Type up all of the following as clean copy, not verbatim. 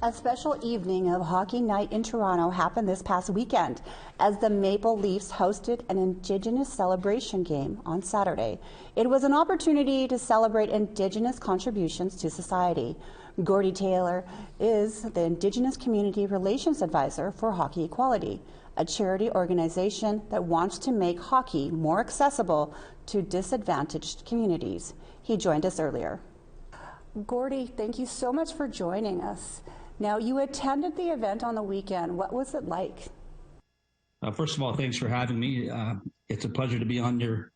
A special evening of Hockey Night in Toronto happened this past weekend as the Maple Leafs hosted an Indigenous celebration game on Saturday. It was an opportunity to celebrate Indigenous contributions to society. Gordie Taylor is the Indigenous Community Relations Advisor for Hockey Equality, a charity organization that wants to make hockey more accessible to disadvantaged communities. He joined us earlier. Gordie, thank you so much for joining us. Now, you attended the event on the weekend. What was it like? First of all, thanks for having me. It's a pleasure to be on your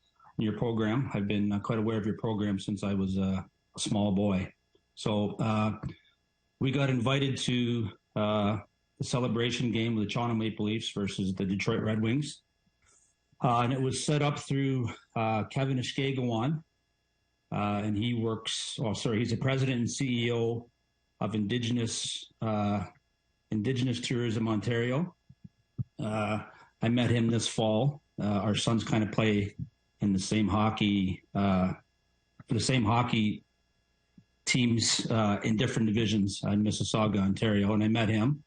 program. I've been quite aware of your program since I was a small boy. So we got invited to the celebration game of the Toronto Maple Leafs versus the Detroit Red Wings. And it was set up through Kevin Ishkegawan. And he's the president and CEO of Indigenous Tourism Ontario. I met him this fall. Our sons kind of play in the same hockey teams in different divisions in Mississauga, Ontario, and I met him.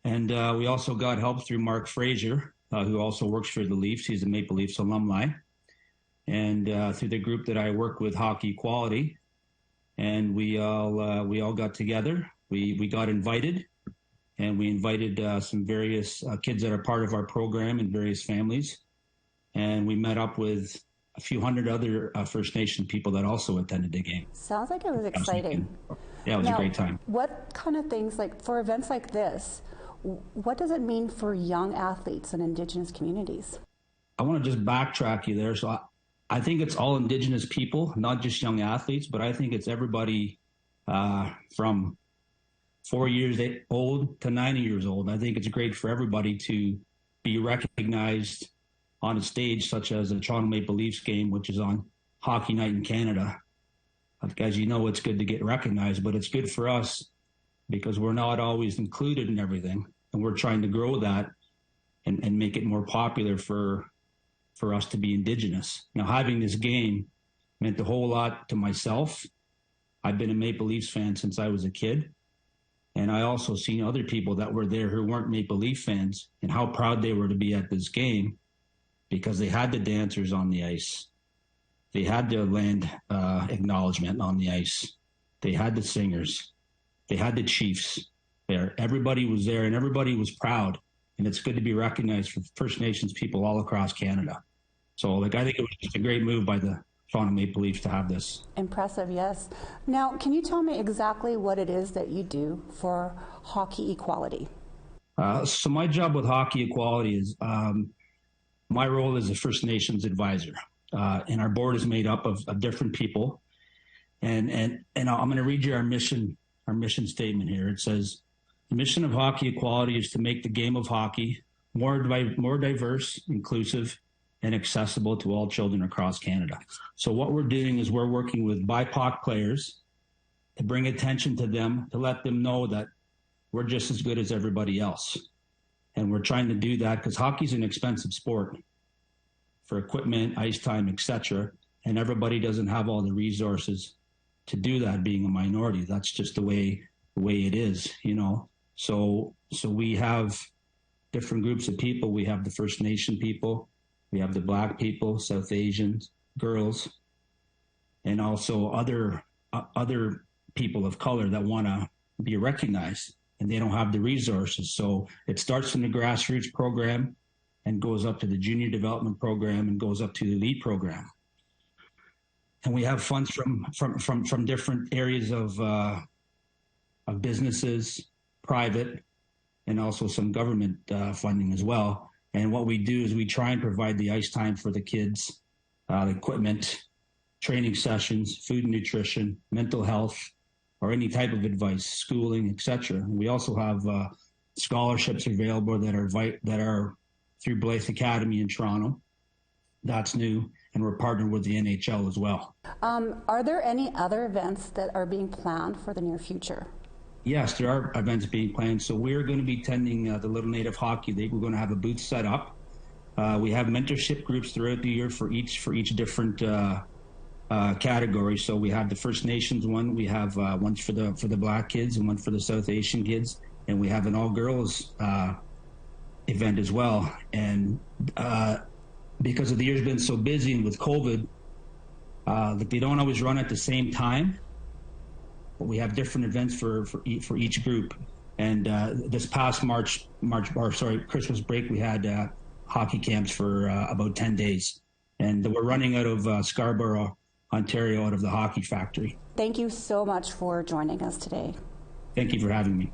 And we also got help through Mark Fraser, who also works for the Leafs. He's a Maple Leafs alumni. And through the group that I work with, Hockey Equality, and we all got together. We got invited, and we invited some various kids that are part of our program and various families, and we met up with a few hundred other First Nation people that also attended the game. Sounds like it was exciting. Yeah, it was a great time. What kind of things, like for events like this, what does it mean for young athletes in Indigenous communities? I want to just backtrack you there. So I think it's all Indigenous people, not just young athletes, but I think it's everybody from 4 years old to 90 years old. I think it's great for everybody to be recognized on a stage such as the Toronto Maple Leafs game, which is on Hockey Night in Canada. As you know, it's good to get recognized, but it's good for us because we're not always included in everything, and we're trying to grow that and make it more popular for us to be Indigenous. Now, having this game meant a whole lot to myself. I've been a Maple Leafs fan since I was a kid. And I also seen other people that were there who weren't Maple Leaf fans and how proud they were to be at this game because they had the dancers on the ice. They had their land acknowledgement on the ice. They had the singers. They had the chiefs there. Everybody was there and everybody was proud. And it's good to be recognized for First Nations people all across Canada. So, I think it was just a great move by the Toronto Maple Leafs to have this. Impressive, yes. Now, can you tell me exactly what it is that you do for Hockey Equality? So my job with Hockey Equality is my role is a First Nations advisor. And our board is made up of different people. And I'm going to read you our mission statement here. It says, the mission of Hockey Equality is to make the game of hockey more diverse, inclusive, and accessible to all children across Canada. So what we're doing is we're working with BIPOC players to bring attention to them, to let them know that we're just as good as everybody else. And we're trying to do that because hockey's an expensive sport for equipment, ice time, etc. And everybody doesn't have all the resources to do that, being a minority. That's just the way it is, you know. So we have different groups of people. We have the First Nation people. We have the Black people, South Asians, girls, and also other people of color that want to be recognized, and they don't have the resources. So it starts from the grassroots program and goes up to the junior development program and goes up to the elite program. And we have funds from different areas of businesses, private, and also some government funding as well. And what we do is we try and provide the ice time for the kids, the equipment, training sessions, food and nutrition, mental health, or any type of advice, schooling, etc. We also have scholarships available that are through Blythe Academy in Toronto. That's new, and we're partnered with the NHL as well. Are there any other events that are being planned for the near future? Yes, there are events being planned. So we're going to be attending the Little Native Hockey League. We're going to have a booth set up. We have mentorship groups throughout the year for each different categories. So we have the First Nations one, we have one for the Black kids and one for the South Asian kids, and we have an all-girls event as well. And because of the year's been so busy and with COVID, they don't always run at the same time, but we have different events for each group. And this past Christmas break, we had hockey camps for about 10 days. And we're running out of Scarborough, Ontario, out of the Hockey Factory. Thank you so much for joining us today. Thank you for having me.